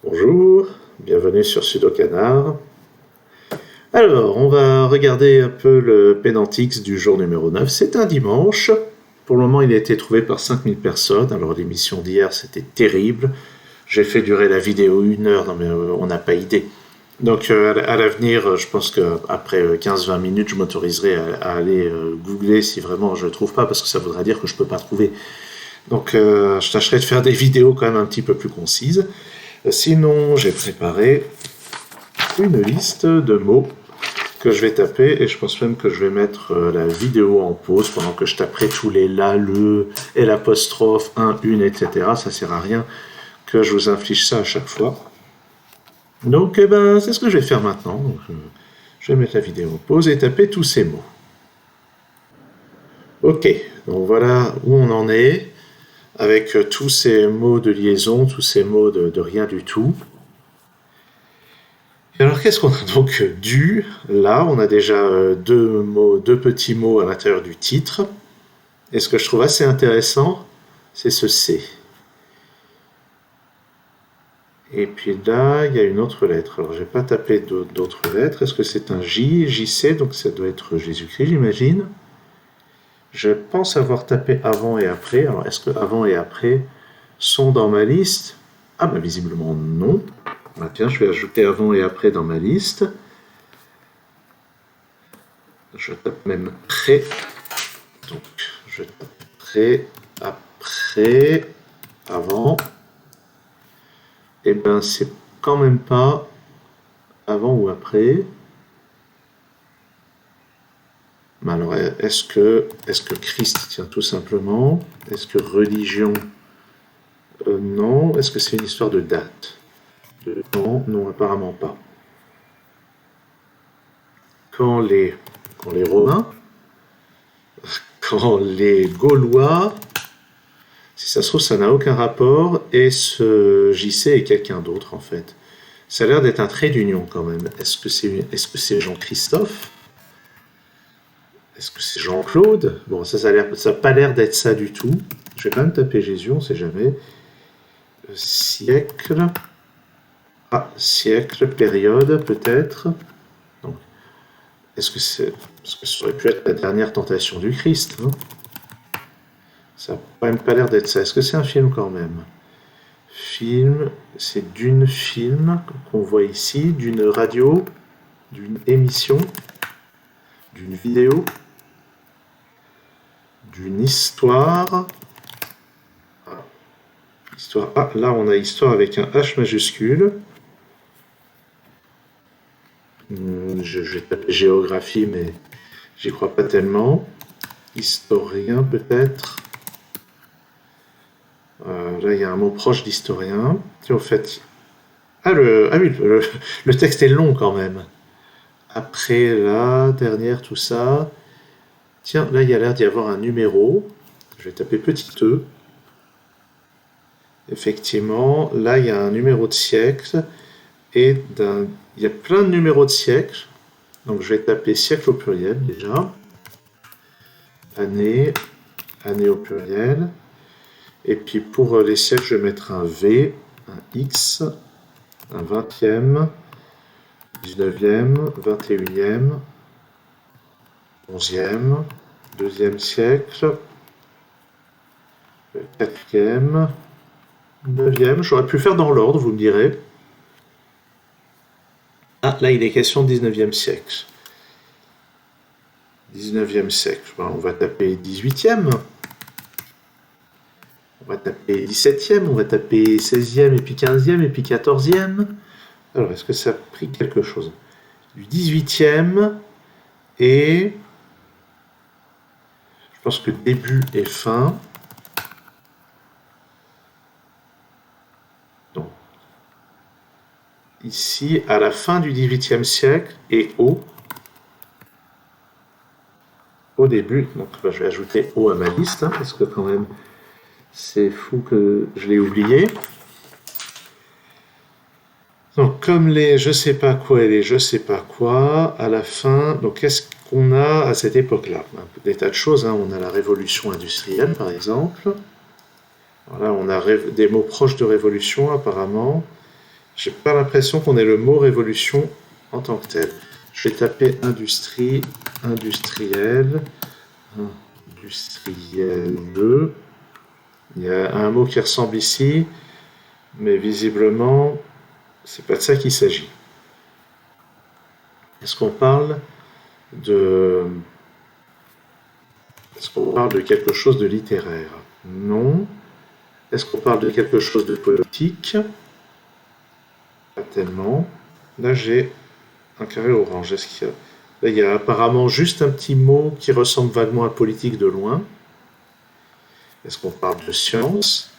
Bonjour, bienvenue sur Sudokanar. Alors, on va regarder un peu le Penantix du jour numéro 9. C'est un dimanche. Pour le moment, il a été trouvé par 5000 personnes. Alors, l'émission d'hier, c'était terrible. J'ai fait durer la vidéo 1 heure, non mais on n'a pas idée. Donc, à l'avenir, je pense qu'après 15-20 minutes, je m'autoriserai à aller googler si vraiment je ne trouve pas, parce que ça voudrait dire que je ne peux pas trouver. Donc, je tâcherai de faire des vidéos quand même un petit peu plus concises. Sinon, j'ai préparé une liste de mots que je vais taper et je pense même que je vais mettre la vidéo en pause pendant que je taperai tous les là, le, et l'apostrophe, un, une, etc. Ça sert à rien que je vous inflige ça à chaque fois. Donc, c'est ce que je vais faire maintenant. Donc, je vais mettre la vidéo en pause et taper tous ces mots. Ok, donc voilà où on en est avec tous ces mots de liaison, tous ces mots de rien du tout. Et alors, qu'est-ce qu'on a donc du là? On a déjà deux petits mots à l'intérieur du titre. Et ce que je trouve assez intéressant, c'est ce C. Et puis là, il y a une autre lettre. Alors, je n'ai pas tapé d'autres lettres. Est-ce que c'est un J, JC? Donc, ça doit être Jésus-Christ, j'imagine. Je pense avoir tapé avant et après. Alors, est-ce que avant et après sont dans ma liste? Ah, ben visiblement non. Ah, tiens, je vais ajouter avant et après dans ma liste. Je tape même près. Donc, je tape près, après, avant. Et ben, c'est quand même pas avant ou après. Mais alors, est-ce que Christ, tiens, tout simplement? Est-ce que religion? Non. Est-ce que c'est une histoire de date? Non, non, apparemment pas. Quand les Romains, quand les Gaulois, si ça se trouve, ça n'a aucun rapport, et ce JC est quelqu'un d'autre, en fait. Ça a l'air d'être un trait d'union, quand même. Est-ce que c'est Jean-Christophe? Est-ce que c'est Jean-Claude? Bon, ça n'a pas l'air d'être ça du tout. Je vais quand même taper Jésus, on ne sait jamais. Siècle. Ah, siècle, période, peut-être. Donc, est-ce que ça aurait pu être la dernière tentation du Christ, hein? Ça n'a quand même pas l'air d'être ça. Est-ce que c'est un film quand même? Film, c'est d'une film qu'on voit ici, d'une radio, d'une émission, d'une vidéo, d'une histoire. Histoire. Ah, là on a histoire avec un H majuscule. Je vais taper géographie, mais j'y crois pas tellement. Historien peut-être. Là il y a un mot proche d'historien. En fait. Ah oui, le texte est long quand même. Après, là, dernière, tout ça. Tiens, là, il y a l'air d'y avoir un numéro. Je vais taper petit e. Effectivement, là, il y a un numéro de siècle. Et il y a plein de numéros de siècle. Donc, je vais taper siècle au pluriel, déjà. Année, année au pluriel. Et puis, pour les siècles, je vais mettre un V, un X, un 20e, 19e, 21e, 11e, 2e siècle, 4e, 9e. J'aurais pu faire dans l'ordre, vous me direz. Ah, là, il est question de 19e siècle. 19e siècle. On va taper 18e. On va taper 17e, on va taper 16e, et puis 15e, et puis 14e. Alors, est-ce que ça a pris quelque chose? Du 18e, et je pense que début et fin. Donc, ici, à la fin du 18e siècle, et au début. Donc, je vais ajouter O à ma liste, hein, parce que quand même, c'est fou que je l'ai oublié. Donc, comme les je sais pas quoi et les je sais pas quoi, à la fin, donc qu'est-ce qu'on a à cette époque-là? Des tas de choses, hein. On a la révolution industrielle, par exemple. Alors là, on a des mots proches de révolution, apparemment. J'ai pas l'impression qu'on ait le mot révolution en tant que tel. Je vais taper industrie, industriel, industriel 2. Il y a un mot qui ressemble ici, mais visiblement, c'est pas de ça qu'il s'agit. Est-ce qu'on parle de... Est-ce qu'on parle de quelque chose de littéraire? Non. Est-ce qu'on parle de quelque chose de politique? Pas tellement. Là, j'ai un carré orange. Est-ce qu'il y a... Là, il y a apparemment juste un petit mot qui ressemble vaguement à politique de loin. Est-ce qu'on parle de science?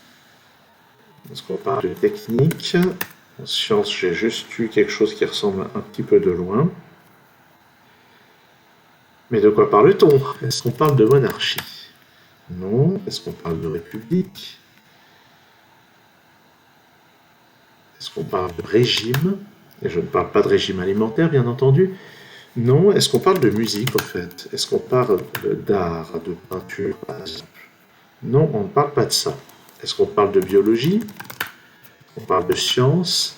Est-ce qu'on parle de technique? En science, j'ai juste eu quelque chose qui ressemble un petit peu de loin. Mais de quoi parle-t-on? Est-ce qu'on parle de monarchie? Non. Est-ce qu'on parle de république? Est-ce qu'on parle de régime? Et je ne parle pas de régime alimentaire, bien entendu. Non. Est-ce qu'on parle de musique, en fait? Est-ce qu'on parle d'art, de peinture, par exemple? Non, on ne parle pas de ça. Est-ce qu'on parle de biologie? On parle de science?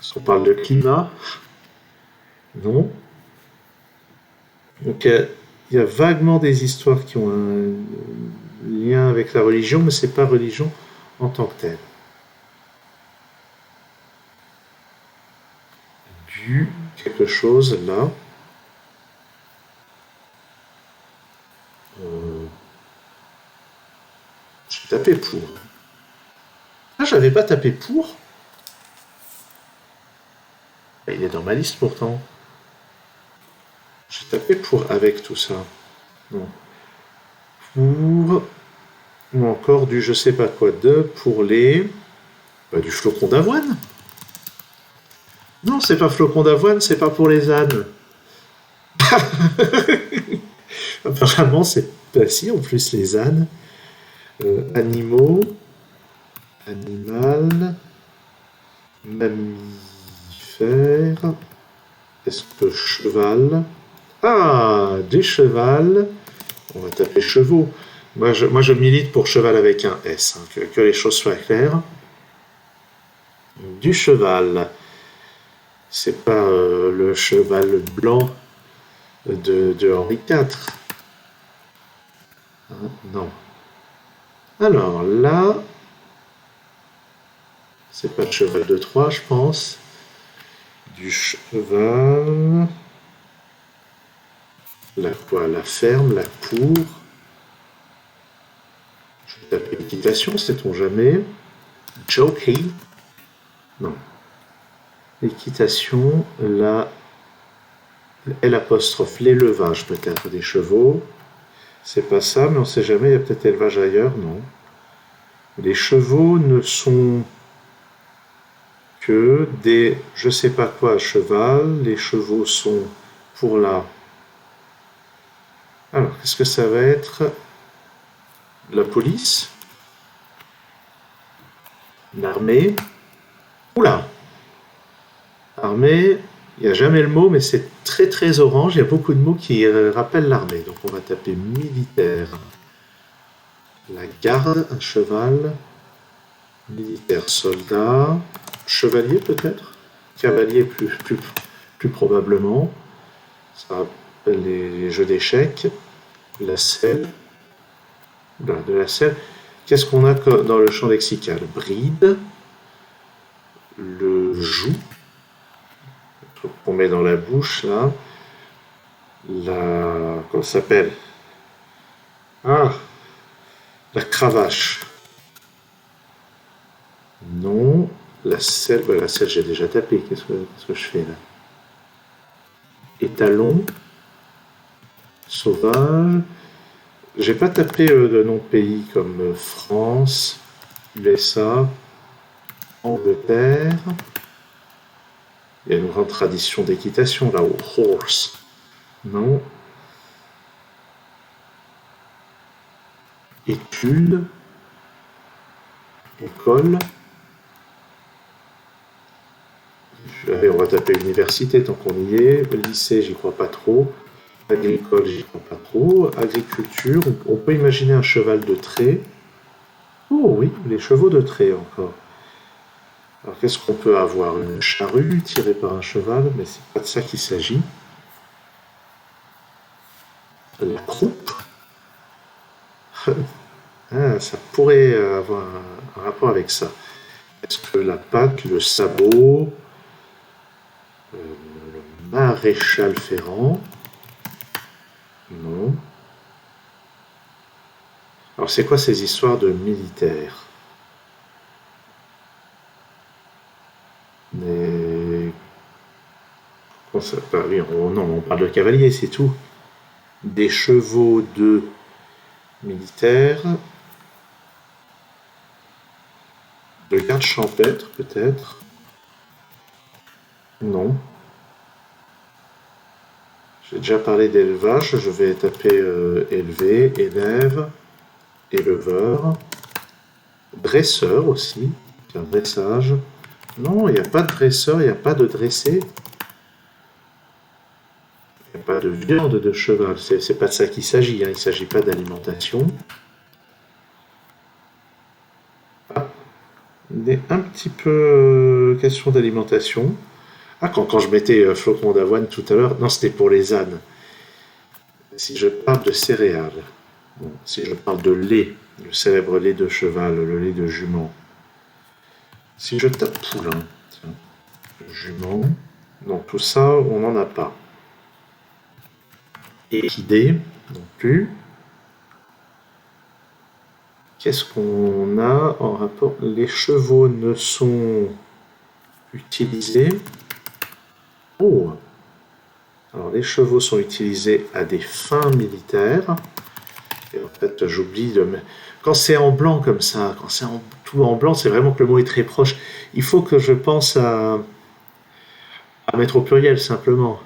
Est-ce qu'on parle de climat? Non. Donc, il y a vaguement des histoires qui ont un lien avec la religion, mais c'est pas religion en tant que telle. Du quelque chose là. J'ai tapé pour. Ah, j'avais pas tapé pour. Il est dans ma liste pourtant. J'ai tapé pour avec tout ça. Non. Pour. Ou encore du je sais pas quoi de pour les. Du flocon d'avoine. Non, c'est pas flocon d'avoine, c'est pas pour les ânes. Apparemment, c'est pas si en plus les ânes. Animaux. Animal. Mammifère. Est-ce que cheval? Ah, des chevals. On va taper chevaux. Moi, je milite pour cheval avec un S, hein, que les choses soient claires. Du cheval. C'est pas le cheval blanc de Henri IV. Hein, non. Alors là, c'est pas le cheval de Troie, je pense. Du cheval. La quoi? La ferme, la cour. Je vais taper équitation, sait-on jamais. Jockey. Non. Équitation, la l'apostrophe, l'élevage peut-être des chevaux. C'est pas ça, mais on sait jamais, il y a peut-être élevage ailleurs, non. Les chevaux ne sont que des je sais pas quoi à cheval. Les chevaux sont pour la... Alors, qu'est-ce que ça va être? La police? L'armée? Oula! Armée, il n'y a jamais le mot, mais c'est très très orange. Il y a beaucoup de mots qui rappellent l'armée. Donc on va taper militaire. La garde, un cheval. Militaire, soldat. Chevalier peut-être? Cavalier plus probablement. Ça rappelle les jeux d'échecs. La selle. De la selle. Qu'est-ce qu'on a dans le champ lexical? Bride. Le joug. Qu'on met dans la bouche là, comment ça s'appelle? Ah, la cravache. Non, la selle, la selle j'ai déjà tapé. Qu'est-ce que je fais là? Étalon, sauvage. J'ai pas tapé de nom de pays comme France, USA, Angleterre. Il y a une grande tradition d'équitation là, au horse. Non. Études. École. Allez, on va taper université tant qu'on y est. Lycée, j'y crois pas trop. Agricole, j'y crois pas trop. Agriculture, on peut imaginer un cheval de trait. Oh oui, les chevaux de trait encore. Alors qu'est-ce qu'on peut avoir? Une charrue tirée par un cheval, mais c'est pas de ça qu'il s'agit. La croupe. Ah, ça pourrait avoir un rapport avec ça. Est-ce que la patte, le sabot, le maréchal Ferrand? Non. Alors c'est quoi ces histoires de militaires? Mais... bah oui, non, on parle de cavaliers, c'est tout. Des chevaux de militaires, de garde champêtre peut-être. Non. J'ai déjà parlé d'élevage, je vais taper élever, élève, éleveur, dresseur aussi, c'est un dressage. Non, il n'y a pas de dresseur, il n'y a pas de dressé. Il n'y a pas de viande de cheval, c'est pas de ça qu'il s'agit, hein. Il ne s'agit pas d'alimentation. Ah, un petit peu question d'alimentation. Ah, quand je mettais flocon d'avoine tout à l'heure, non, c'était pour les ânes. Si je parle de céréales, bon, si je parle de lait, le célèbre lait de cheval, le lait de jument, si je tape poulain, tiens, jument, non, tout ça, on n'en a pas. Équidé, non plus. Qu'est-ce qu'on a en rapport? Les chevaux ne sont utilisés. Oh! Alors, les chevaux sont utilisés à des fins militaires. Et en fait, j'oublie de... Quand c'est en blanc comme ça, quand c'est tout en blanc, c'est vraiment que le mot est très proche. Il faut que je pense à mettre au pluriel, simplement.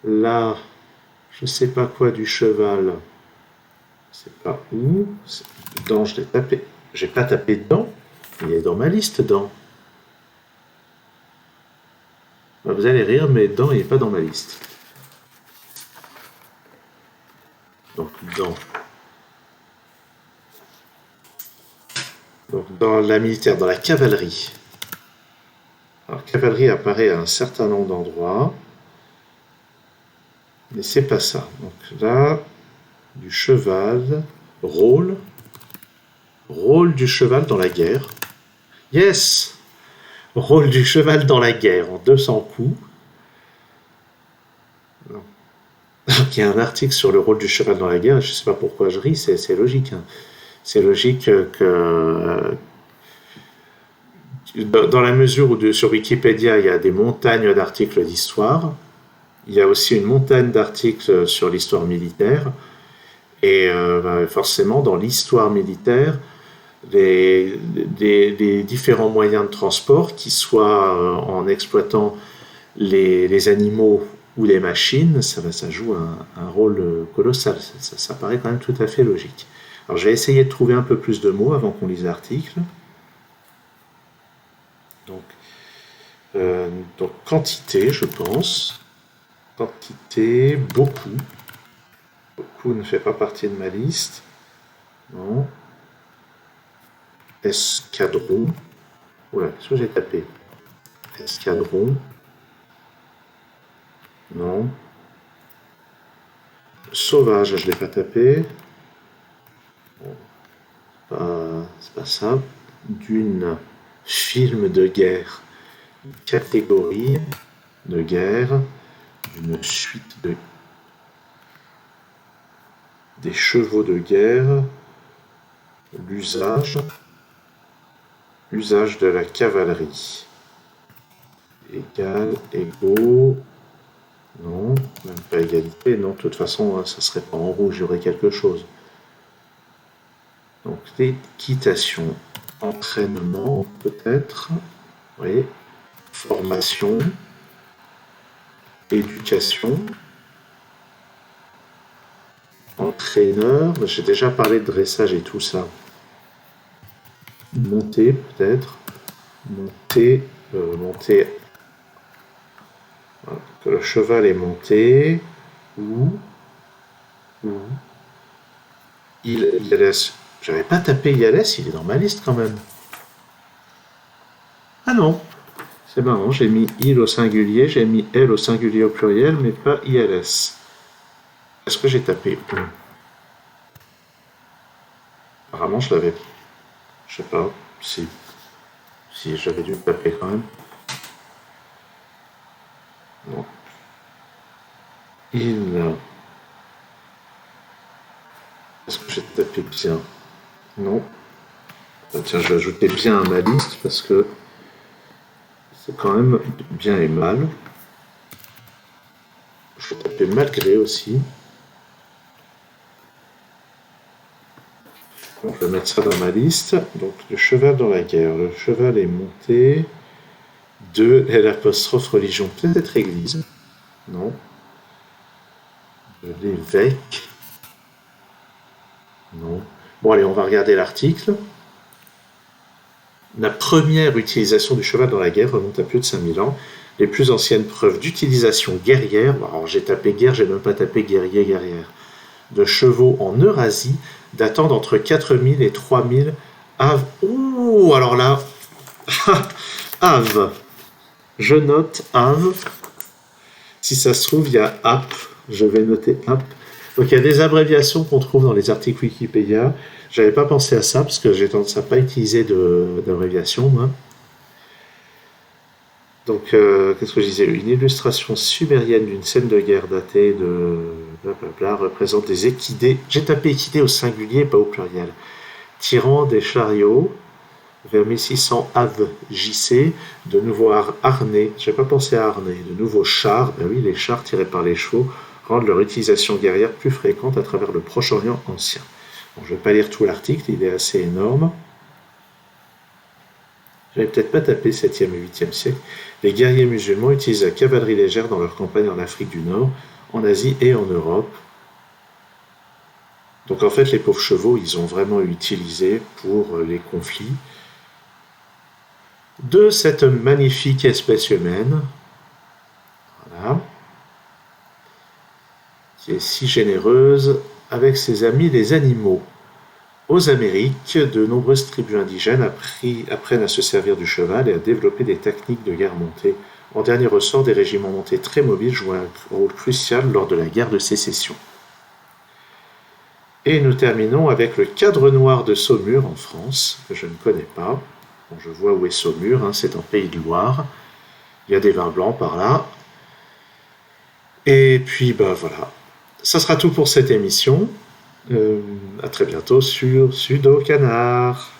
Là, je sais pas quoi du cheval. C'est pas où. Dedans, je l'ai tapé. J'ai pas tapé dedans. Il est dans ma liste, dedans. Bah, vous allez rire, mais dedans, il n'est pas dans ma liste. Donc, dans la militaire, dans la cavalerie. Alors, cavalerie apparaît à un certain nombre d'endroits. Mais c'est pas ça. Donc là, du cheval, rôle du cheval dans la guerre. Yes! Rôle du cheval dans la guerre en 200 coups. Non. Il y a un article sur le rôle du cheval dans la guerre, je ne sais pas pourquoi je ris, c'est logique. Hein. C'est logique que dans la mesure où sur Wikipédia, il y a des montagnes d'articles d'histoire, il y a aussi une montagne d'articles sur l'histoire militaire, et forcément, dans l'histoire militaire, les différents moyens de transport, qui soient en exploitant les animaux ou les machines, ça joue un rôle colossal. Ça paraît quand même tout à fait logique. Alors j'ai essayé de trouver un peu plus de mots avant qu'on lise l'article. Donc quantité, je pense. Quantité, beaucoup. Beaucoup ne fait pas partie de ma liste. Non. Escadron. Oula, qu'est-ce que j'ai tapé? Escadron. Non. Sauvage, je ne l'ai pas tapé. Bon, c'est pas ça. D'une film de guerre. Une catégorie de guerre. D'une suite des chevaux de guerre. L'usage de la cavalerie. Égal, égaux. Non, même pas égalité. Non, de toute façon, ça serait pas en rouge, il y aurait quelque chose. Donc, l'équitation, entraînement, peut-être. Oui. Formation, éducation, entraîneur. J'ai déjà parlé de dressage et tout ça. Monter, peut-être. Monter. Voilà. Que le cheval est monté. Ou. Il laisse. J'avais pas tapé Yalès, il est dans ma liste quand même. Ah non, c'est marrant, j'ai mis il au singulier, j'ai mis elle au singulier au pluriel, mais pas ILS. Est-ce que j'ai tapé ou? Apparemment, je l'avais. Je sais pas si j'avais dû le taper quand même. Non. Il. Est-ce que j'ai tapé bien? Non. Tiens, je vais ajouter bien à ma liste parce que c'est quand même bien et mal. Je vais taper malgré aussi. Bon, je vais mettre ça dans ma liste. Donc, le cheval dans la guerre. Le cheval est monté de l'apostrophe religion. Peut-être église. Non. De l'évêque. Non. Bon, allez, on va regarder l'article. La première utilisation du cheval dans la guerre remonte à plus de 5000 ans. Les plus anciennes preuves d'utilisation guerrière, alors j'ai tapé guerre, j'ai même pas tapé guerrier, guerrière, de chevaux en Eurasie, datant d'entre 4000 et 3000 Av. Ouh, alors là, Av. Je note Av. Si ça se trouve, il y a App. Je vais noter App. Donc il y a des abréviations qu'on trouve dans les articles Wikipédia. J'avais pas pensé à ça parce que j'ai tendance à pas utiliser d'abréviation, moi. Donc, qu'est-ce que je disais? Une illustration sumérienne d'une scène de guerre datée de blablabla représente des équidés. J'ai tapé équidés au singulier, pas au pluriel. Tirant des chariots vers 1600 Av JC, de nouveaux harnais. J'ai pas pensé à harnais. De nouveaux chars. Ben oui, les chars tirés par les chevaux rendent leur utilisation guerrière plus fréquente à travers le Proche-Orient ancien. Bon, je vais pas lire tout l'article, il est assez énorme. J'avais peut-être pas tapé 7e et 8e siècle. Les guerriers musulmans utilisent la cavalerie légère dans leurs campagnes en Afrique du Nord, en Asie et en Europe. Donc en fait, les pauvres chevaux, ils ont vraiment utilisé pour les conflits de cette magnifique espèce humaine, voilà, qui est si généreuse avec ses amis les animaux. Aux Amériques, de nombreuses tribus indigènes apprennent à se servir du cheval et à développer des techniques de guerre montée. En dernier ressort, des régiments montés très mobiles jouent un rôle crucial lors de la guerre de sécession. Et nous terminons avec le cadre noir de Saumur en France, que je ne connais pas. Bon, je vois où est Saumur, hein, c'est en Pays de Loire. Il y a des vins blancs par là. Et puis, bah voilà. Ça sera tout pour cette émission. À très bientôt sur Sudo Canard.